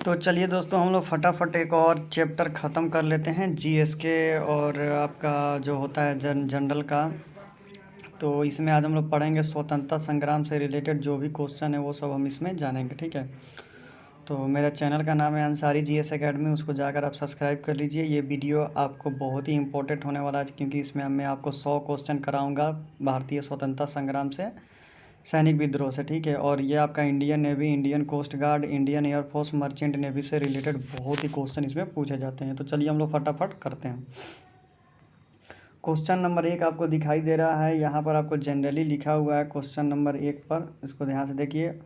तो चलिए दोस्तों, हम लोग फटाफट एक और चैप्टर ख़त्म कर लेते हैं जीएस के और आपका जो होता है जनरल का। तो इसमें आज हम लोग पढ़ेंगे स्वतंत्रता संग्राम से रिलेटेड जो भी क्वेश्चन है वो सब हम इसमें जानेंगे, ठीक है। तो मेरा चैनल का नाम है अंसारी जीएस एकेडमी, उसको जाकर आप सब्सक्राइब कर लीजिए। ये वीडियो आपको बहुत ही इंपॉर्टेंट होने वाला है क्योंकि इसमें मैं आपको 100 क्वेश्चन कराऊंगा भारतीय स्वतंत्रता संग्राम से, सैनिक विद्रोह से, ठीक है। और ये आपका Indian navy, Indian coast guard, Indian air force, merchant navy से रिलेटेड बहुत ही क्वेश्चन इसमें पूछे जाते हैं। तो चलिए हम लोग फटाफट करते हैं। क्वेश्चन नंबर 1 आपको दिखाई दे रहा है, यहाँ पर आपको जनरली लिखा हुआ है क्वेश्चन नंबर 1 पर, इसको ध्यान से देखिए।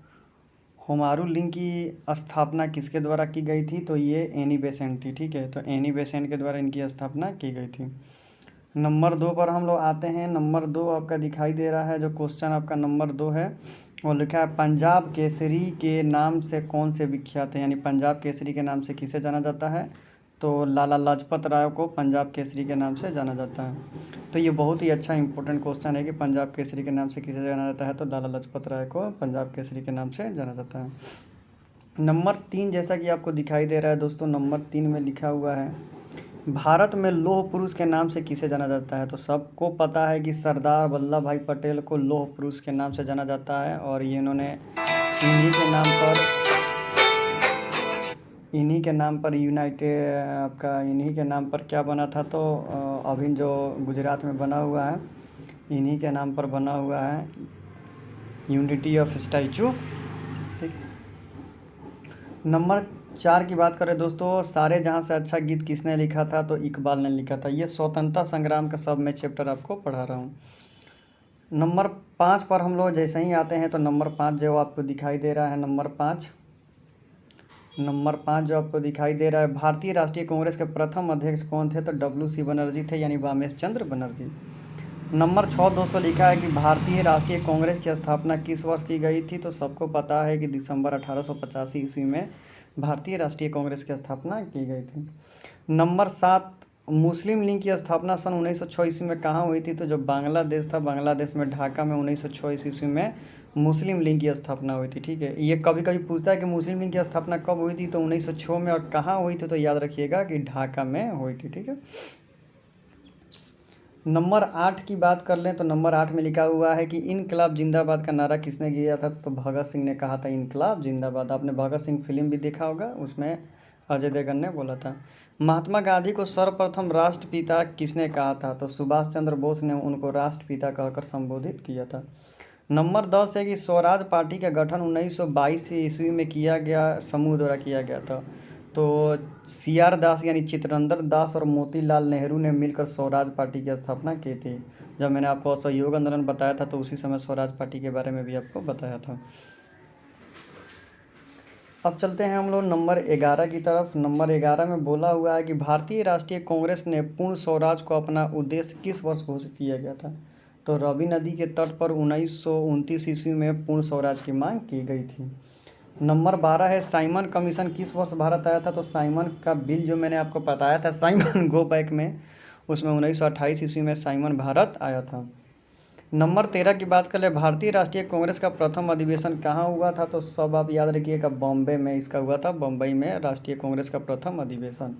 होमारू लिंक की स्थापना किसके द्वारा की गई थी? तो ये एनी बेसेंट थी, ठीक है। तो एनी बेसेंट के द्वारा इनकी स्थापना की गई थी। नंबर 2 पर हम लोग आते हैं। नंबर 2 आपका दिखाई दे रहा है, जो क्वेश्चन आपका नंबर 2 है वो लिखा है पंजाब केसरी के नाम से कौन से विख्यात है, यानी पंजाब केसरी के नाम से किसे जाना जाता है? तो लाला लाजपत राय को पंजाब केसरी के नाम से जाना जाता है। तो ये बहुत ही अच्छा इंपॉर्टेंट क्वेश्चन है कि पंजाब केसरी के नाम से किसे जाना जाता है? तो लाला लाजपत राय को पंजाब केसरी के नाम से जाना जाता है। नंबर 3 जैसा कि आपको दिखाई दे रहा है दोस्तों, नंबर 3 में लिखा हुआ है भारत में लौह पुरुष के नाम से किसे जाना जाता है? तो सबको पता है कि सरदार वल्लभ भाई पटेल को लौह पुरुष के नाम से जाना जाता है। और ये इन्होंने इन्हीं के नाम पर यूनाइटेड आपका इन्हीं के नाम पर क्या बना था? तो अभी जो गुजरात में बना हुआ है, इन्हीं के नाम पर बना हुआ है यूनिटी ऑफ स्टैचू, ठीक। नंबर 4 की बात करें दोस्तों, सारे जहाँ से अच्छा गीत किसने लिखा था? तो इकबाल ने लिखा था। ये स्वतंत्रता संग्राम का सब मैं चैप्टर आपको पढ़ा रहा हूँ। नंबर 5 पर हम लोग जैसे ही आते हैं, तो नंबर 5 जो आपको दिखाई दे रहा है, नंबर 5 जो आपको दिखाई दे रहा है, भारतीय राष्ट्रीय कांग्रेस के प्रथम अध्यक्ष कौन थे? तो WC बनर्जी थे, यानी वामेश चंद्र बनर्जी। नंबर 6 दोस्तों लिखा है कि भारतीय राष्ट्रीय कांग्रेस की स्थापना किस वर्ष की गई थी? तो सबको पता है कि दिसंबर 1885 ईस्वी में भारतीय राष्ट्रीय कांग्रेस की स्थापना की गई थी। नंबर 7 मुस्लिम लीग की स्थापना सन 1906 ईस्वी में कहाँ हुई थी? तो जो बांग्लादेश था, बांग्लादेश में ढाका में 1906 ईस्वी में मुस्लिम लीग की स्थापना हुई थी, ठीक है। ये कभी कभी पूछता है कि मुस्लिम लीग की स्थापना कब हुई थी? तो 1906 में। और कहाँ हुई थी? तो याद रखिएगा कि ढाका में हुई थी, ठीक है। नंबर 8 की बात कर लें, तो नंबर 8 में लिखा हुआ है कि इनकलाब जिंदाबाद का नारा किसने दिया था? तो भगत सिंह ने कहा था इनकलाब जिंदाबाद। आपने भगत सिंह फिल्म भी देखा होगा, उसमें अजय देवगन ने बोला था। महात्मा गांधी को सर्वप्रथम राष्ट्रपिता किसने कहा था? तो सुभाष चंद्र बोस ने उनको राष्ट्रपिता कहकर संबोधित किया था। नंबर 10 है कि स्वराज पार्टी का गठन 1922 ईस्वी में किया गया समूह द्वारा किया गया था। तो CR दास यानी चित्तरंजन दास और मोतीलाल नेहरू ने मिलकर स्वराज पार्टी की स्थापना की थी। जब मैंने आपको असहयोग आंदोलन बताया था, तो उसी समय स्वराज पार्टी के बारे में भी आपको बताया था। अब चलते हैं हम लोग नंबर 11 की तरफ। नंबर 11 में बोला हुआ है कि भारतीय राष्ट्रीय कांग्रेस ने पूर्ण स्वराज को अपना उद्देश्य किस वर्ष घोषित किया गया था? तो रावी नदी के तट पर 1929 ईस्वी में पूर्ण स्वराज की मांग की गई थी। नंबर 12 है साइमन कमीशन किस वर्ष भारत आया था? तो साइमन का बिल जो मैंने आपको बताया था, साइमन गो बैक में, उसमें 1928 ईस्वी में साइमन भारत आया था। नंबर 13 की बात कर ले, भारतीय राष्ट्रीय कांग्रेस का प्रथम अधिवेशन कहाँ हुआ था? तो सब आप याद रखिएगा, बॉम्बे में इसका हुआ था, बम्बई में राष्ट्रीय कांग्रेस का प्रथम अधिवेशन।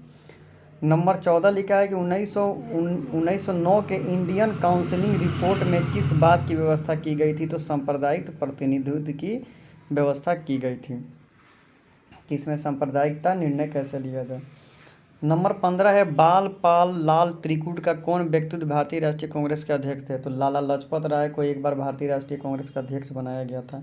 नंबर 14 लिखा है कि 1909 के इंडियन काउंसिलिंग रिपोर्ट में किस बात की व्यवस्था की गई थी? तो सांप्रदायिक प्रतिनिधित्व की व्यवस्था की गई थी कि इसमें सांप्रदायिकता निर्णय कैसे लिया जाए। नंबर 15 है बाल पाल लाल त्रिकुट का कौन व्यक्तित्व भारतीय राष्ट्रीय कांग्रेस के अध्यक्ष थे? तो लाला लाजपत राय को एक बार भारतीय राष्ट्रीय कांग्रेस का अध्यक्ष बनाया गया था।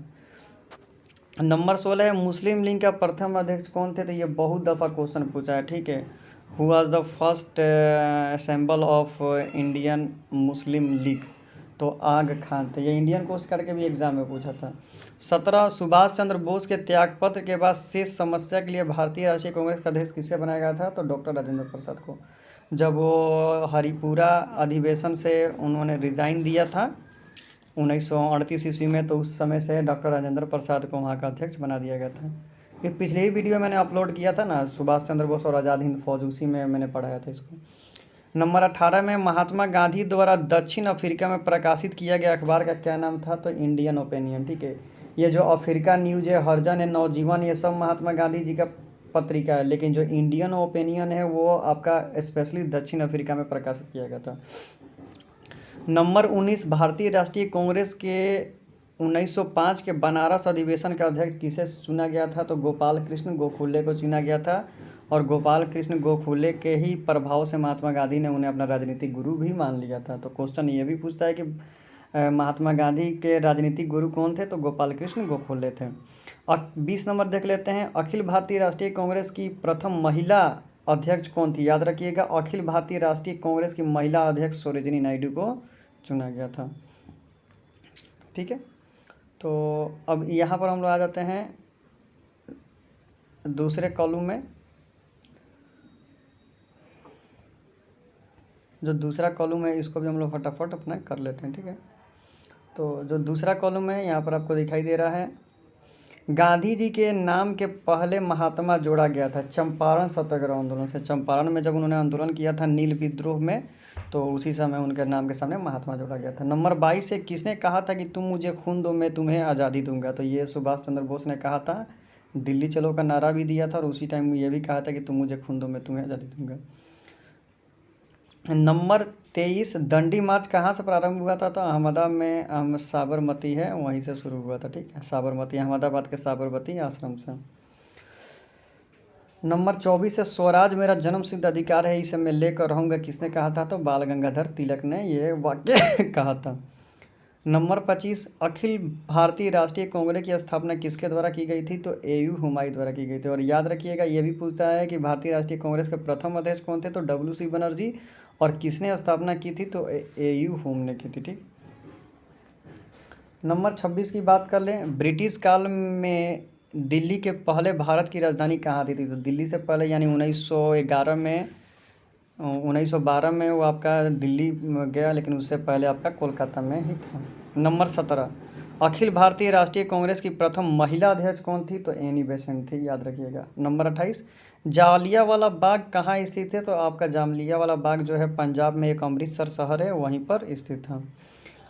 नंबर 16 है मुस्लिम लीग का प्रथम अध्यक्ष कौन थे? तो ये बहुत दफ़ा क्वेश्चन पूछा है, ठीक है। Who was the first assemble of Indian Muslim league? तो आग खान थे। ये इंडियन कोस्ट गार्ड के भी एग्जाम में पूछा था। 17 सुभाष चंद्र बोस के त्यागपत्र के बाद शेष समस्या के लिए भारतीय राष्ट्रीय कांग्रेस का अध्यक्ष किससे बनाया गया था? तो डॉक्टर राजेंद्र प्रसाद को। जब वो हरिपुरा अधिवेशन से उन्होंने रिज़ाइन दिया था 1938 ईस्वी में, तो उस समय से डॉक्टर राजेंद्र प्रसाद को वहाँ का अध्यक्ष बना दिया गया था। ये पिछले ही वीडियो मैंने अपलोड किया था ना, सुभाष चंद्र बोस और आज़ाद हिंद फौज, उसी में मैंने पढ़ाया था इसको। नंबर 18 में महात्मा गांधी द्वारा दक्षिण अफ्रीका में प्रकाशित किया गया अखबार का क्या नाम था? तो इंडियन ओपिनियन, ठीक है। ये जो अफ्रीका न्यूज है, हरिजन है, नवजीवन, ये सब महात्मा गांधी जी का पत्रिका है, लेकिन जो इंडियन ओपिनियन है वो आपका स्पेशली दक्षिण अफ्रीका में प्रकाशित किया गया था। नंबर 19, भारतीय राष्ट्रीय कांग्रेस के 1905 के बनारस अधिवेशन का अध्यक्ष किसे चुना गया था? तो गोपाल कृष्ण गोखले को चुना गया था, और गोपाल कृष्ण गोखले के ही प्रभाव से महात्मा गांधी ने उन्हें अपना राजनीतिक गुरु भी मान लिया था। तो क्वेश्चन ये भी पूछता है कि महात्मा गांधी के राजनीतिक गुरु कौन थे? तो गोपाल कृष्ण गोखले थे। और 20 नंबर देख लेते हैं, अखिल भारतीय राष्ट्रीय कांग्रेस की प्रथम महिला अध्यक्ष कौन थी? याद रखिएगा, अखिल भारतीय राष्ट्रीय कांग्रेस की महिला अध्यक्ष सरोजिनी नायडू को चुना गया था। ठीक है, तो अब यहाँ पर हम लोग आ जाते हैं दूसरे कॉलम में। जो दूसरा कॉलम है इसको भी हम लोग फटाफट अपना कर लेते हैं। ठीक है, तो जो दूसरा कॉलम है यहाँ पर आपको दिखाई दे रहा है, गांधी जी के नाम के पहले महात्मा जोड़ा गया था चंपारण सत्याग्रह आंदोलन से। चंपारण में जब उन्होंने आंदोलन किया था नील विद्रोह में, तो उसी समय उनके नाम के सामने महात्मा जोड़ा गया था। नंबर 22 से किसने कहा था कि तुम मुझे खून दो मैं तुम्हें आज़ादी दूंगा? तो ये सुभाष चंद्र बोस ने कहा था, दिल्ली चलो का नारा भी दिया था, और उसी टाइम ये भी कहा था कि तुम मुझे खून दो मैं तुम्हें आज़ादी दूंगा। नंबर 23, दंडी मार्च कहाँ से प्रारंभ हुआ था? तो अहमदाबाद में साबरमती है, वहीं से शुरू हुआ था। ठीक है, साबरमती, अहमदाबाद के साबरमती आश्रम से। नंबर 24 है, स्वराज मेरा जन्म सिद्ध अधिकार है, इसे मैं लेकर रहूँगा, किसने कहा था? तो बाल गंगाधर तिलक ने ये वाक्य कहा था। नंबर 25, अखिल भारतीय राष्ट्रीय कांग्रेस की स्थापना किसके द्वारा की गई थी? तो एयू हुमायूं द्वारा की गई थी। और याद रखिएगा, ये भी पूछता है कि भारतीय राष्ट्रीय कांग्रेस के प्रथम अध्यक्ष कौन थे? तो डब्ल्यू.सी. बनर्जी। और किसने स्थापना की थी? तो एयू हुम ने की थी। ठीक, नंबर 26 की बात कर लें, ब्रिटिश काल में दिल्ली के पहले भारत की राजधानी कहाँ थी? तो दिल्ली से पहले यानी 1911 में 1912 में वो आपका दिल्ली गया, लेकिन उससे पहले आपका कोलकाता में ही था। नंबर 17, अखिल भारतीय राष्ट्रीय कांग्रेस की प्रथम महिला अध्यक्ष कौन थी? तो एनी बेसेंट थी, याद रखिएगा। नंबर 28, जालियांवाला बाग कहाँ स्थित है? तो आपका जालियांवाला बाग जो है पंजाब में एक अमृतसर शहर है, वहीं पर स्थित था।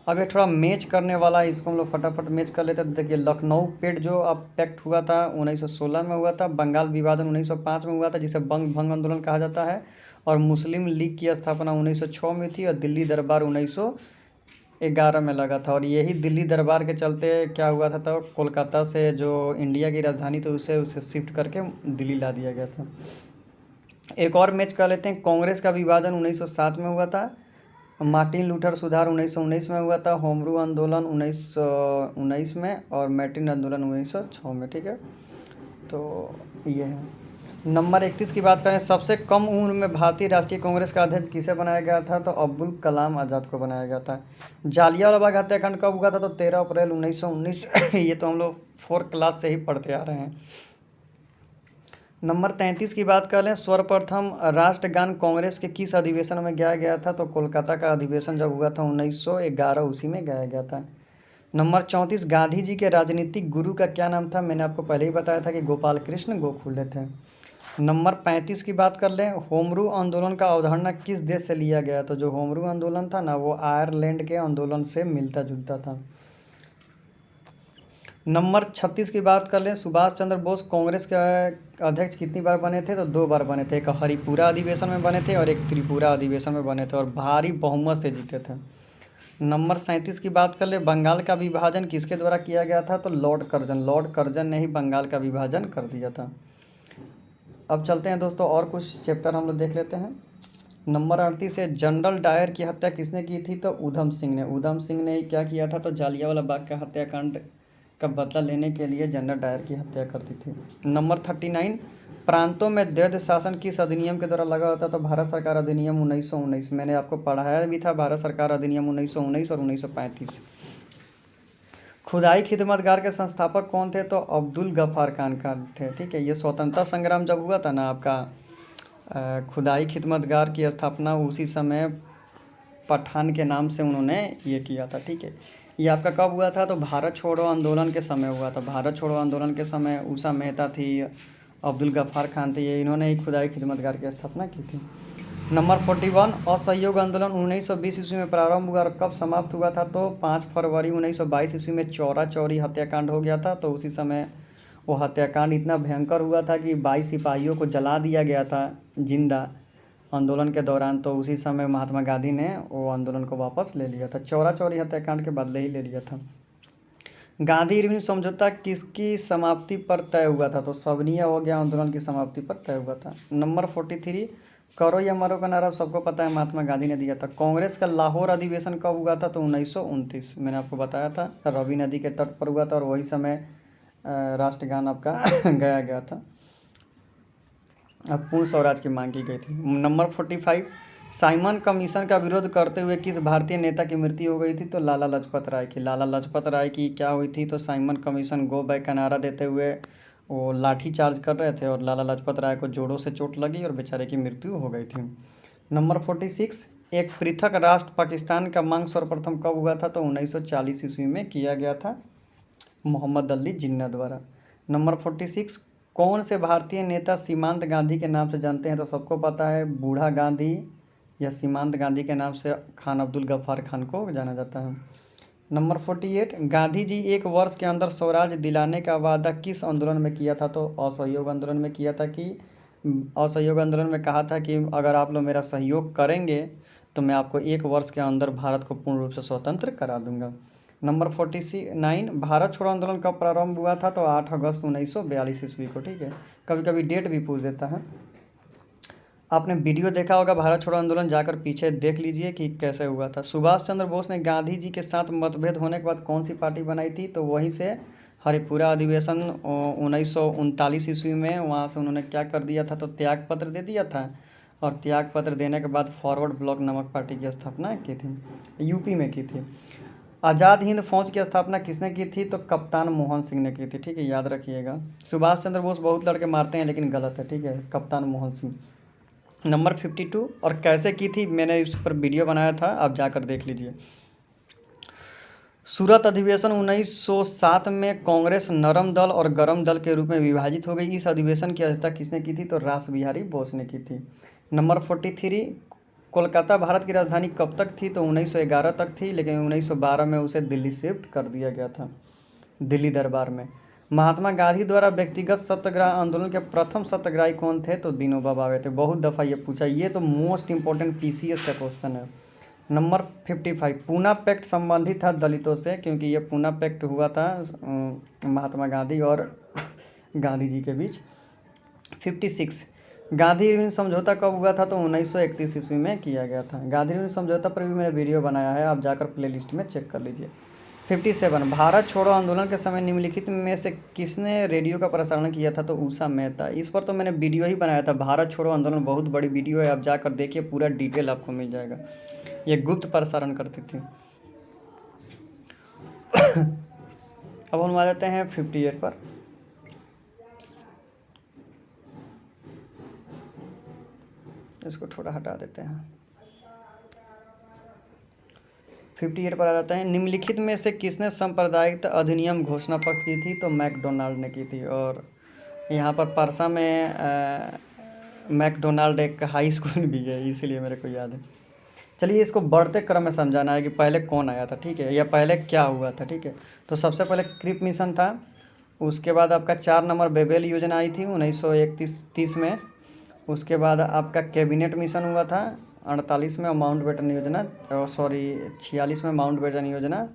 अब ये थोड़ा मैच करने वाला है, इसको हम लोग फटाफट मैच कर लेते हैं। देखिए, लखनऊ पेट जो अब पैक्ट हुआ था 1916 में हुआ था, बंगाल विभाजन 1905 में हुआ था, जिसे बंग भंग आंदोलन कहा जाता है, और मुस्लिम लीग की स्थापना 1906 में थी, और दिल्ली दरबार 1911 में लगा था। और यही दिल्ली दरबार के चलते क्या हुआ था, तो कोलकाता से जो इंडिया की राजधानी थी उसे शिफ्ट करके दिल्ली ला दिया गया था। एक और मैच कर लेते हैं, कांग्रेस का विभाजन 1907 में हुआ था, मार्टिन लूथर सुधार 1919 में हुआ था, होम रूल आंदोलन 1919 में, और मैट्रिन आंदोलन 1906 में। ठीक है, तो ये है। नंबर 31 की बात करें, सबसे कम उम्र में भारतीय राष्ट्रीय कांग्रेस का अध्यक्ष किसे बनाया गया था? तो अब्दुल कलाम आज़ाद को बनाया गया था। जालियांवाला बाग हत्याकांड कब हुआ था? तो 13 अप्रैल 1919 ये तो हम लोग 4th क्लास से ही पढ़ते आ रहे हैं। नंबर 33 की बात कर लें, सर्वप्रथम राष्ट्रगान कांग्रेस के किस अधिवेशन में गाया गया था? तो कोलकाता का अधिवेशन जब हुआ था 1911, उसी में गाया गया था। नंबर 34, गांधी जी के राजनीतिक गुरु का क्या नाम था? मैंने आपको पहले ही बताया था कि गोपाल कृष्ण गोखले थे। नंबर 35 की बात कर लें, होम रूल आंदोलन का अवधारणा किस देश से लिया गया? तो जो होम रूल आंदोलन था ना, वो आयरलैंड के आंदोलन से मिलता जुलता था। नंबर 36 की बात कर लें, सुभाष चंद्र बोस कांग्रेस के अध्यक्ष कितनी बार बने थे? तो 2 बार बने थे, एक हरिपुरा अधिवेशन में बने थे और एक त्रिपुरा अधिवेशन में बने थे, और भारी बहुमत से जीते थे। नंबर 37 की बात कर ले, बंगाल का विभाजन किसके द्वारा किया गया था? तो लॉर्ड कर्जन ने ही बंगाल का विभाजन कर दिया था। अब चलते हैं दोस्तों, और कुछ चैप्टर हम लोग देख लेते हैं। नंबर 38 है, जनरल डायर की हत्या किसने की थी? तो ऊधम सिंह ने ही क्या किया था? तो जालियांवाला बाग का हत्याकांड का बदला लेने के लिए जनरल डायर की हत्या कर दी थी। नंबर 39, प्रांतों में द्वैध शासन किस अधिनियम के द्वारा लगा होता? तो भारत सरकार अधिनियम 1919। मैंने आपको पढ़ाया भी था, भारत सरकार अधिनियम 1919 और 1935। खुदाई खिदमतगार के संस्थापक कौन थे? तो अब्दुल गफ्फार खान थे। ठीक है, ये स्वतंत्रता संग्राम जब हुआ था ना आपका, खुदाई खिदमतगार की स्थापना उसी समय पठान के नाम से उन्होंने ये किया था। ठीक है, ये आपका कब हुआ था? तो भारत छोड़ो आंदोलन के समय हुआ था। भारत छोड़ो आंदोलन के समय उषा मेहता थी, अब्दुल गफ्फार खान थे, ये इन्होंने ही खुदाई खिदमतगार की स्थापना की थी। नंबर 41, असहयोग आंदोलन 1920 ईस्वी में प्रारंभ हुआ और कब समाप्त हुआ था? तो 5 फरवरी 1922 ईस्वी में चौरा चौरी हत्याकांड हो गया था। तो उसी समय वो हत्याकांड इतना भयंकर हुआ था कि 22 सिपाहियों को जला दिया गया था जिंदा आंदोलन के दौरान। तो उसी समय महात्मा गांधी ने वो आंदोलन को वापस ले लिया था, चौरा चौरी हत्याकांड के बदले ही ले लिया था। गांधी इरविन समझौता किसकी समाप्ति पर तय हुआ था? तो सवनिया हो गया आंदोलन की समाप्ति पर तय हुआ था। नंबर 43, करो या मरो का नारा सबको पता है, महात्मा गांधी ने दिया था। कांग्रेस का लाहौर अधिवेशन कब हुआ था? तो 1929, मैंने आपको बताया था, रावी नदी के तट पर हुआ था और वही समय राष्ट्रगान आपका गाया गया था। अब पूर्ण स्वराज की मांग की गई थी। नंबर 45, साइमन कमीशन का विरोध करते हुए किस भारतीय नेता की मृत्यु हो गई थी? तो लाला लाजपत राय की। लाला लाजपत राय की क्या हुई थी? तो साइमन कमीशन गो बैक का नारा देते हुए वो लाठी चार्ज कर रहे थे और लाला लाजपत राय को जोड़ों से चोट लगी और बेचारे की मृत्यु हो गई थी। नंबर 46, एक पृथक राष्ट्र पाकिस्तान का मांग सर्वप्रथम कब हुआ था? तो 1940 ईस्वी में किया गया था मोहम्मद अली जिन्ना द्वारा। नंबर 46, कौन से भारतीय नेता सीमांत गांधी के नाम से जानते हैं? तो सबको पता है, बूढ़ा गांधी या सीमांत गांधी के नाम से खान अब्दुल गफ्फार खान को जाना जाता है। नंबर 48, गांधी जी एक वर्ष के अंदर स्वराज दिलाने का वादा किस आंदोलन में किया था? तो असहयोग आंदोलन में किया था। कि असहयोग आंदोलन में कहा था कि अगर आप लोग मेरा सहयोग करेंगे तो मैं आपको एक वर्ष के अंदर भारत को पूर्ण रूप से स्वतंत्र करा दूंगा। नंबर 49, भारत छोड़ो आंदोलन कब प्रारंभ हुआ था? तो 8 अगस्त 1942 ईस्वी को। ठीक है, कभी कभी डेट भी पूछ देता है। आपने वीडियो देखा होगा भारत छोड़ो आंदोलन, जाकर पीछे देख लीजिए कि कैसे हुआ था। सुभाष चंद्र बोस ने गांधी जी के साथ मतभेद होने के बाद कौन सी पार्टी बनाई थी? तो वहीं से हरिपुरा अधिवेशन 1939 ईस्वी में, वहाँ से उन्होंने क्या कर दिया था? तो त्याग पत्र दे दिया था और त्याग पत्र देने के बाद फॉरवर्ड ब्लॉक नामक पार्टी की स्थापना की थी, यूपी में की थी। आज़ाद हिंद फौज की स्थापना किसने की थी? तो कप्तान मोहन सिंह ने की थी। ठीक है, याद रखिएगा। सुभाष चंद्र बोस बहुत लड़के मारते हैं लेकिन गलत है। ठीक है, कप्तान मोहन सिंह। नंबर 52, और कैसे की थी, मैंने इस पर वीडियो बनाया था, आप जाकर देख लीजिए। सूरत अधिवेशन 1907 में कांग्रेस नरम दल और गरम दल के रूप में विभाजित हो गई। इस अधिवेशन की अध्यक्षता किसने की थी? तो रास बिहारी बोस ने की थी। नंबर 43, कोलकाता भारत की राजधानी कब तक थी? तो 1911 तक थी, लेकिन 1912 में उसे दिल्ली शिफ्ट कर दिया गया था, दिल्ली दरबार में। महात्मा गांधी द्वारा व्यक्तिगत सत्याग्रह आंदोलन के प्रथम सत्याग्रही कौन थे? तो विनोबा भावे थे। बहुत दफ़ा ये पूछा, ये तो मोस्ट इंपॉर्टेंट पीसीएस का क्वेश्चन है। नंबर 55, पूना पैक्ट संबंधित था दलितों से, क्योंकि ये पूना पैक्ट हुआ था महात्मा गांधी और गांधी जी के बीच। 56, गांधी इरविन समझौता कब हुआ था? तो 1931 ईस्वी में किया गया था। गांधी इरविन समझौता पर भी मैंने वीडियो बनाया है, आप जाकर प्लेलिस्ट में चेक कर लीजिए। 57, भारत छोड़ो आंदोलन के समय निम्नलिखित में से किसने रेडियो का प्रसारण किया था? तो उषा मेहता। इस पर तो मैंने वीडियो ही बनाया था, भारत छोड़ो आंदोलन, बहुत बड़ी वीडियो है, आप जाकर देखिए, पूरा डिटेल आपको मिल जाएगा। ये गुप्त प्रसारण करती थी। अब हम आ जाते हैं 58 पर। इसको थोड़ा हटा देते हैं। 58 पर आ जाता है, निम्नलिखित में से किसने सांप्रदायिक अधिनियम घोषणा पत्र की थी? तो मैकडोनाल्ड ने की थी। और यहाँ पर परसा में मैकडोनाल्ड एक हाई स्कूल भी है, इसीलिए मेरे को याद है। चलिए, इसको बढ़ते क्रम में समझाना है कि पहले कौन आया था, ठीक है, या पहले क्या हुआ था। ठीक है, तो सबसे पहले क्रिप मिशन था, उसके बाद आपका 4 नंबर बेबेल योजना आई थी 1931 में, उसके बाद आपका कैबिनेट मिशन हुआ था 48 में, और माउंट बेटन योजना 46 में, माउंट बेटन योजना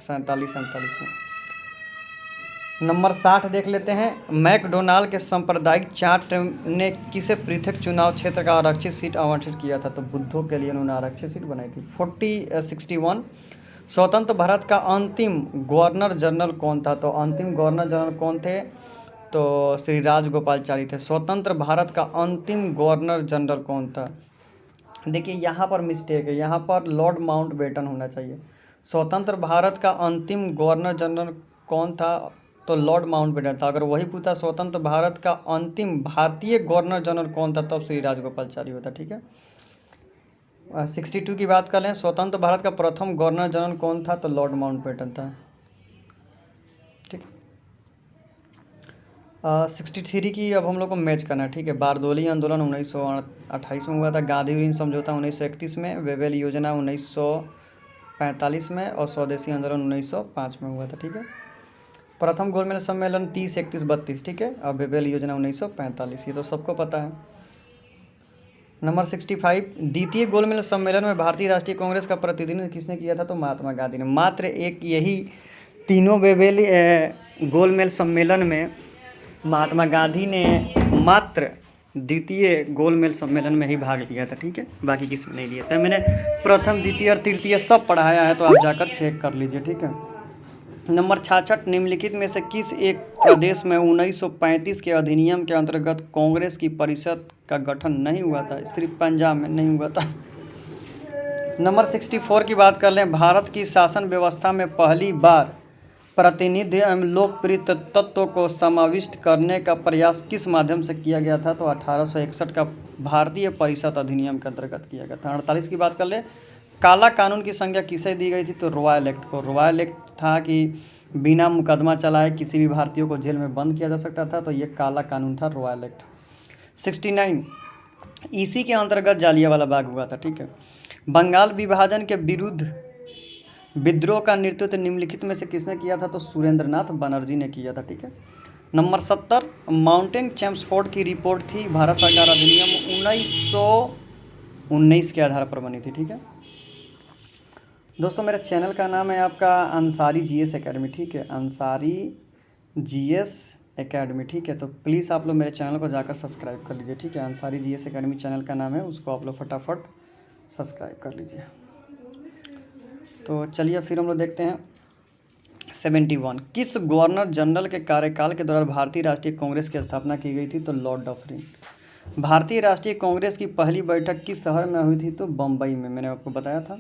47 में। नंबर 60 देख लेते हैं, मैकडोनाल्ड के सांप्रदायिक चार्ट ने किसे पृथक चुनाव क्षेत्र का आरक्षित सीट आवंटित किया था? तो बुद्धों के लिए उन्होंने आरक्षित सीट बनाई थी। 61, स्वतंत्र भारत का अंतिम गवर्नर जनरल कौन था? तो अंतिम गवर्नर जनरल कौन थे? तो श्री राजगोपालचारी थे। स्वतंत्र भारत का अंतिम गवर्नर जनरल कौन था? देखिए, यहाँ पर मिस्टेक है, यहाँ पर लॉर्ड माउंट बेटन होना चाहिए। स्वतंत्र भारत का अंतिम गवर्नर जनरल कौन था? तो लॉर्ड माउंट बेटन था। अगर वही पूछा स्वतंत्र भारत का अंतिम भारतीय गवर्नर जनरल कौन था, तब श्री राजगोपालचारी होता। ठीक है, 62 की बात कर लें, स्वतंत्र भारत का प्रथम गवर्नर जनरल कौन था? तो लॉर्ड माउंट बेटन था। ठीक, 63 की अब हम लोग को मैच करना है। ठीक है, बारदोली आंदोलन 1928 में हुआ था, गांधी इरविन समझौता 1931 में, वेवेल योजना 1945 में, और स्वदेशी आंदोलन 1905 में हुआ था। ठीक है, प्रथम गोलमेज सम्मेलन 30, 31, 32, ठीक है। और बेबेल योजना 1945, ये तो सबको पता है। नंबर 65, द्वितीय गोलमेज सम्मेलन में भारतीय राष्ट्रीय कांग्रेस का प्रतिनिधित्व किसने किया था? तो महात्मा गांधी ने। मात्र एक यही तीनों बेबेल गोलमेज सम्मेलन में महात्मा गांधी ने मात्र द्वितीय गोलमेज सम्मेलन में ही भाग लिया था, ठीक है, बाकी किसी में नहीं लिया था। मैंने प्रथम, द्वितीय और तृतीय सब पढ़ाया है, तो आप जाकर चेक कर लीजिए, ठीक है। नंबर 66, निम्नलिखित में से किस एक प्रदेश में 1935 के अधिनियम के अंतर्गत कांग्रेस की परिषद का गठन नहीं हुआ था? सिर्फ पंजाब में नहीं हुआ था। नंबर 64 की बात कर लें, भारत की शासन व्यवस्था में पहली बार प्रतिनिधि एवं लोकप्रिय तत्वों को समाविष्ट करने का प्रयास किस माध्यम से किया गया था? तो 1861 का भारतीय परिषद अधिनियम के अंतर्गत किया गया था। 48 की बात कर ले, काला कानून की संज्ञा किसे दी गई थी? तो रॉयल एक्ट को। रॉयल एक्ट था कि बिना मुकदमा चलाए किसी भी भारतीय को जेल में बंद किया जा सकता था, तो ये काला कानून था, रॉयल एक्ट। 69, इसी के अंतर्गत जालियांवाला बाग हुआ था, ठीक है। बंगाल विभाजन के विरुद्ध विद्रोह का नेतृत्व निम्नलिखित में से किसने किया था? तो सुरेंद्रनाथ बनर्जी ने किया था, ठीक है। नंबर 70, माउंटेन चैम्प्सफोर्ड की रिपोर्ट थी भारत सरकार अधिनियम 1919 के आधार पर बनी थी, ठीक है। दोस्तों, मेरे चैनल का नाम है आपका अंसारी जीएस एकेडमी, ठीक है, अंसारी जीएस एकेडमी, ठीक है। तो प्लीज़ आप लोग मेरे चैनल को जाकर सब्सक्राइब कर लीजिए, ठीक है। अंसारी जीएस एकेडमी चैनल का नाम है, उसको आप लोग फटाफट सब्सक्राइब कर लीजिए। तो चलिए फिर हम लोग देखते हैं 71, किस गवर्नर जनरल के कार्यकाल के दौरान भारतीय राष्ट्रीय कांग्रेस की स्थापना की गई थी? तो लॉर्ड डफरिन। भारतीय राष्ट्रीय कांग्रेस की पहली बैठक किस शहर में हुई थी? तो बम्बई में, मैंने आपको बताया था।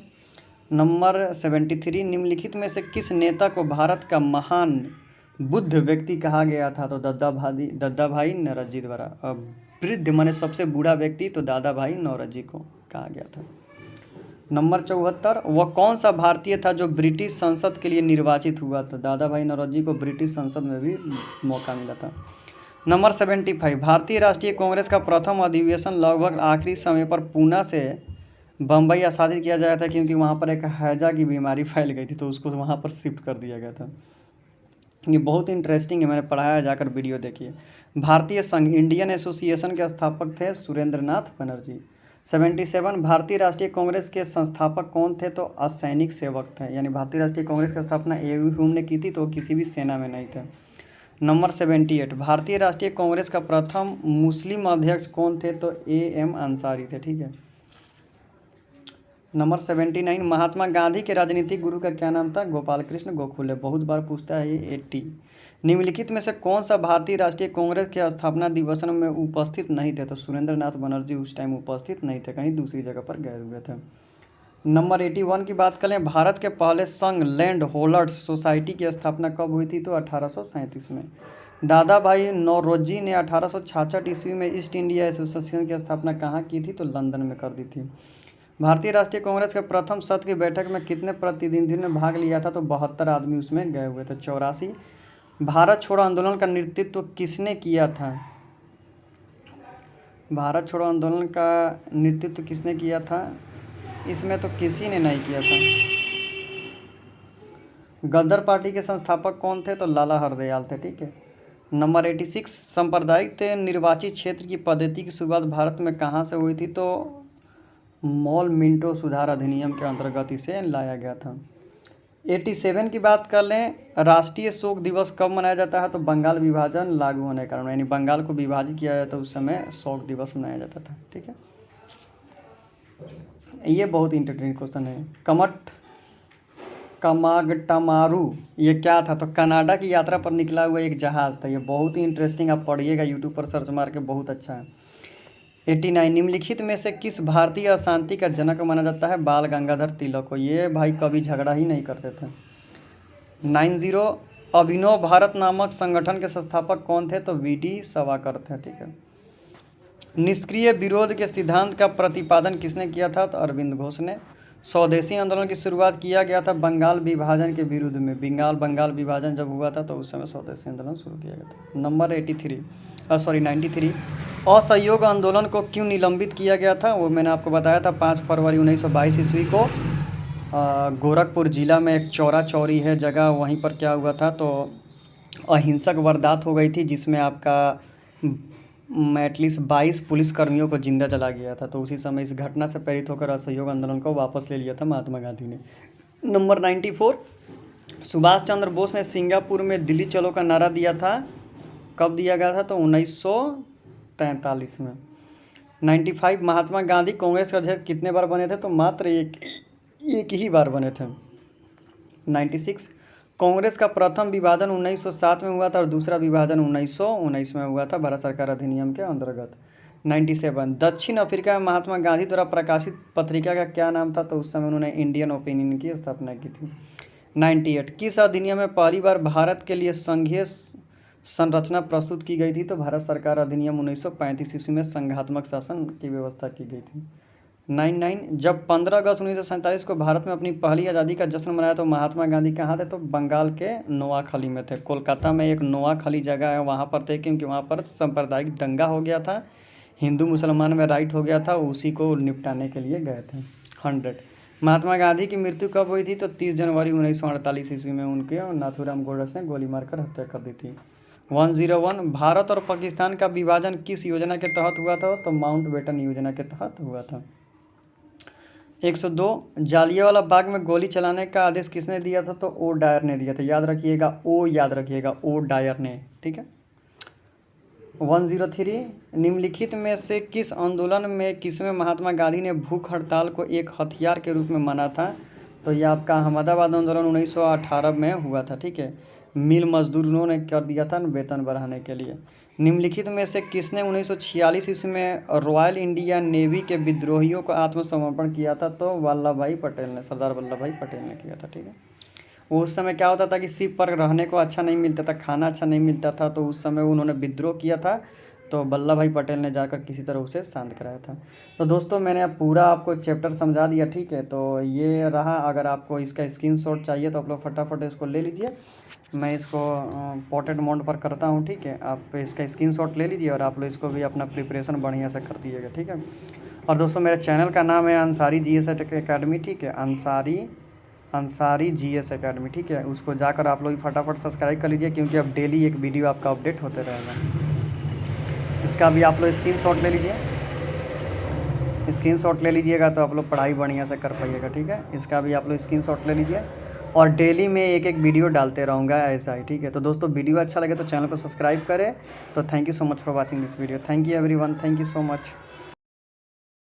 नंबर 73, निम्नलिखित में से किस नेता को भारत का महान बुद्ध व्यक्ति कहा गया था? तो दादा भाई नौरोजी द्वारा। वृद्ध माने सबसे बूढ़ा व्यक्ति, तो दादा भाई नौरोजी को कहा गया था। नंबर 74, वह कौन सा भारतीय था जो ब्रिटिश संसद के लिए निर्वाचित हुआ था? दादा भाई नौरोजी को ब्रिटिश संसद में भी मौका मिला था। नंबर 75, भारतीय राष्ट्रीय कांग्रेस का प्रथम अधिवेशन लगभग आखिरी समय पर पूना से बम्बई स्थानांतरित किया गया था, क्योंकि वहाँ पर एक हैजा की बीमारी फैल गई थी, तो उसको वहाँ पर शिफ्ट कर दिया गया था। ये बहुत इंटरेस्टिंग है, मैंने पढ़ाया, जाकर वीडियो देखिए। भारतीय संघ, इंडियन एसोसिएशन के संस्थापक थे सुरेंद्रनाथ बनर्जी। 77, भारतीय राष्ट्रीय कांग्रेस के संस्थापक कौन थे? तो असैनिक सेवक थे, यानी भारतीय राष्ट्रीय कांग्रेस की स्थापना ए.वी. ह्यूम ने की थी, तो किसी भी सेना में नहीं थे। नंबर 78, भारतीय राष्ट्रीय कांग्रेस का प्रथम मुस्लिम अध्यक्ष कौन थे? तो A.M. अंसारी थे, ठीक है। नंबर 79, महात्मा गांधी के राजनीतिक गुरु का क्या नाम था? गोपाल कृष्ण गोखले। बहुत बार पूछता है ये 80। निम्नलिखित में से कौन सा भारतीय राष्ट्रीय कांग्रेस के स्थापना दिवस में उपस्थित नहीं थे? तो सुरेंद्रनाथ बनर्जी उस टाइम उपस्थित नहीं थे, कहीं दूसरी जगह पर गए हुए थे। नंबर 81 की बात करें, भारत के पहले संघ लैंड होल्डर्स सोसाइटी की स्थापना कब हुई थी? तो 1837 में। दादा भाई नौरोजी ने 1866 ईस्वी में ईस्ट इंडिया एसोसिएशन की स्थापना कहाँ की थी? तो लंदन में कर दी थी। भारतीय राष्ट्रीय कांग्रेस के प्रथम सत्र की बैठक में कितने प्रतिनिधियों ने भाग लिया था? तो 72 आदमी उसमें गए हुए थे। 84, भारत छोड़ो आंदोलन का नेतृत्व किसने किया था? भारत छोड़ो आंदोलन का नेतृत्व किसने किया था? इसमें तो किसी ने नहीं किया था। गदर पार्टी के संस्थापक कौन थे? तो लाला हरदयाल थे, ठीक है। नंबर 86, सांप्रदायिक निर्वाचित क्षेत्र की पद्धति की शुरुआत भारत में कहाँ से हुई थी? तो मॉल मिंटो सुधार अधिनियम के अंतर्गत इसे लाया गया था। 87 की बात कर लें, राष्ट्रीय शोक दिवस कब मनाया जाता है? तो बंगाल विभाजन लागू होने के कारण, यानी बंगाल को विभाजित किया जाता उस समय शोक दिवस मनाया जाता था, ठीक है। ये बहुत इंटरेस्टिंग क्वेश्चन है। कमागटमारू ये क्या था? तो कनाडा की यात्रा पर निकला हुआ एक जहाज़ था। ये बहुत ही इंटरेस्टिंग, आप पढ़िएगा, यूट्यूब पर सर्च मार के, बहुत अच्छा है। 89, निम्नलिखित में से किस भारतीय अशांति का जनक माना जाता है? बाल गंगाधर तिलक को। ये भाई कभी झगड़ा ही नहीं करते थे। 90, अभिनव भारत नामक संगठन के संस्थापक कौन थे? तो वी.डी. सावरकर थे, ठीक है। निष्क्रिय विरोध के सिद्धांत का प्रतिपादन किसने किया था? तो अरविंद घोष ने। स्वदेशी आंदोलन की शुरुआत किया गया था बंगाल विभाजन के विरुद्ध में। बंगाल विभाजन जब हुआ था तो उस समय स्वदेशी आंदोलन शुरू किया गया था। नंबर 93, असहयोग आंदोलन को क्यों निलंबित किया गया था? वो मैंने आपको बताया था। 5 फरवरी 1922 ईस्वी को गोरखपुर जिला में एक चौरा चौरी है जगह, वहीं पर क्या हुआ था? तो अहिंसक वारदात हो गई थी जिसमें आपका एटलीस्ट 22 पुलिसकर्मियों को जिंदा जला गया था। तो उसी समय इस घटना से प्रेरित होकर असहयोग आंदोलन को वापस ले लिया था महात्मा गांधी ने। नंबर 94, सुभाष चंद्र बोस ने सिंगापुर में दिल्ली चलो का नारा दिया था। कब दिया गया था? तो 1943 में। 95, महात्मा गांधी कांग्रेस का अध्यक्ष कितने बार बने थे? तो मात्र एक ही बार बने थे। 96, कांग्रेस का प्रथम विभाजन 1907 में हुआ था और दूसरा विभाजन 1919 में हुआ था भारत सरकार अधिनियम के अंतर्गत। 97, दक्षिण अफ्रीका में महात्मा गांधी द्वारा प्रकाशित पत्रिका का क्या नाम था? तो उस समय उन्होंने इंडियन ओपिनियन की स्थापना की थी। 98, किस अधिनियम में पहली बार भारत के लिए संघीय संरचना प्रस्तुत की गई थी? तो भारत सरकार अधिनियम 1935 ईस्वी में संघात्मक शासन की व्यवस्था की गई थी। 99, जब 15 अगस्त 1947 को भारत में अपनी पहली आज़ादी का जश्न मनाया तो महात्मा गांधी कहाँ थे? तो बंगाल के नोआखली में थे। कोलकाता में एक नोआखली जगह है, वहाँ पर थे क्योंकि वहाँ पर सांप्रदायिक दंगा हो गया था, हिंदू मुसलमान में राइट हो गया था, उसी को निपटाने के लिए गए थे। 100, महात्मा गांधी की मृत्यु कब हुई थी? तो 30 जनवरी 1948 ईस्वी में उनके और नाथूराम गोडसे ने गोली मारकर हत्या कर दी थी। 101, भारत और पाकिस्तान का विभाजन किस योजना के तहत हुआ था? तो माउंटबेटन योजना के तहत हुआ था। 102, जालियांवाला बाग में गोली चलाने का आदेश किसने दिया था? तो ओ डायर ने दिया था। याद रखिएगा, ओ डायर ने, ठीक है। 103, निम्नलिखित में से किस आंदोलन में किसमें महात्मा गांधी ने भूख हड़ताल को एक हथियार के रूप में माना था? तो यह आपका अहमदाबाद आंदोलन 1918 में हुआ था, ठीक है। मिल मजदूरों ने कर दिया था वेतन बढ़ाने के लिए। निम्नलिखित में से किसने 1946 ईस्वी में रॉयल इंडियन नेवी के विद्रोहियों को आत्मसमर्पण किया था? तो वल्लभ भाई पटेल ने, सरदार वल्लभ भाई पटेल ने किया था, ठीक है। उस समय क्या होता था कि शिप पर रहने को अच्छा नहीं मिलता था, खाना अच्छा नहीं मिलता था, तो उस समय उन्होंने विद्रोह किया था, तो वल्लभ भाई पटेल ने जाकर किसी तरह उसे शांत कराया था। तो दोस्तों मैंने अब पूरा आपको चैप्टर समझा दिया, ठीक है। तो ये रहा, अगर आपको इसका स्क्रीनशॉट चाहिए तो आप लोग फटाफट इसको ले लीजिए। मैं इसको पोर्ट्रेट मोड पर करता हूँ, ठीक है। आप इसका स्क्रीनशॉट ले लीजिए और आप लोग इसको भी अपना प्रिपरेशन बढ़िया से कर दीजिएगा, ठीक है। और दोस्तों मेरे चैनल का नाम है अंसारी GS अकेडमी, ठीक है। अंसारी GS अकेडमी, ठीक है। उसको जाकर आप लोग फटाफट सब्सक्राइब कर लीजिए क्योंकि अब डेली एक वीडियो आपका अपडेट होते रहेगा। इसका भी आप लोग स्क्रीनशॉट ले लीजिए। स्क्रीनशॉट ले लीजिएगा तो आप लोग पढ़ाई बढ़िया से कर पाइएगा, ठीक है। इसका भी आप लोग स्क्रीनशॉट ले लीजिए और डेली में एक वीडियो डालते रहूँगा ऐसा ही, ठीक है। तो दोस्तों वीडियो अच्छा लगे तो चैनल को सब्सक्राइब करें। तो thank you so much for watching this video. Thank you everyone, thank you so much.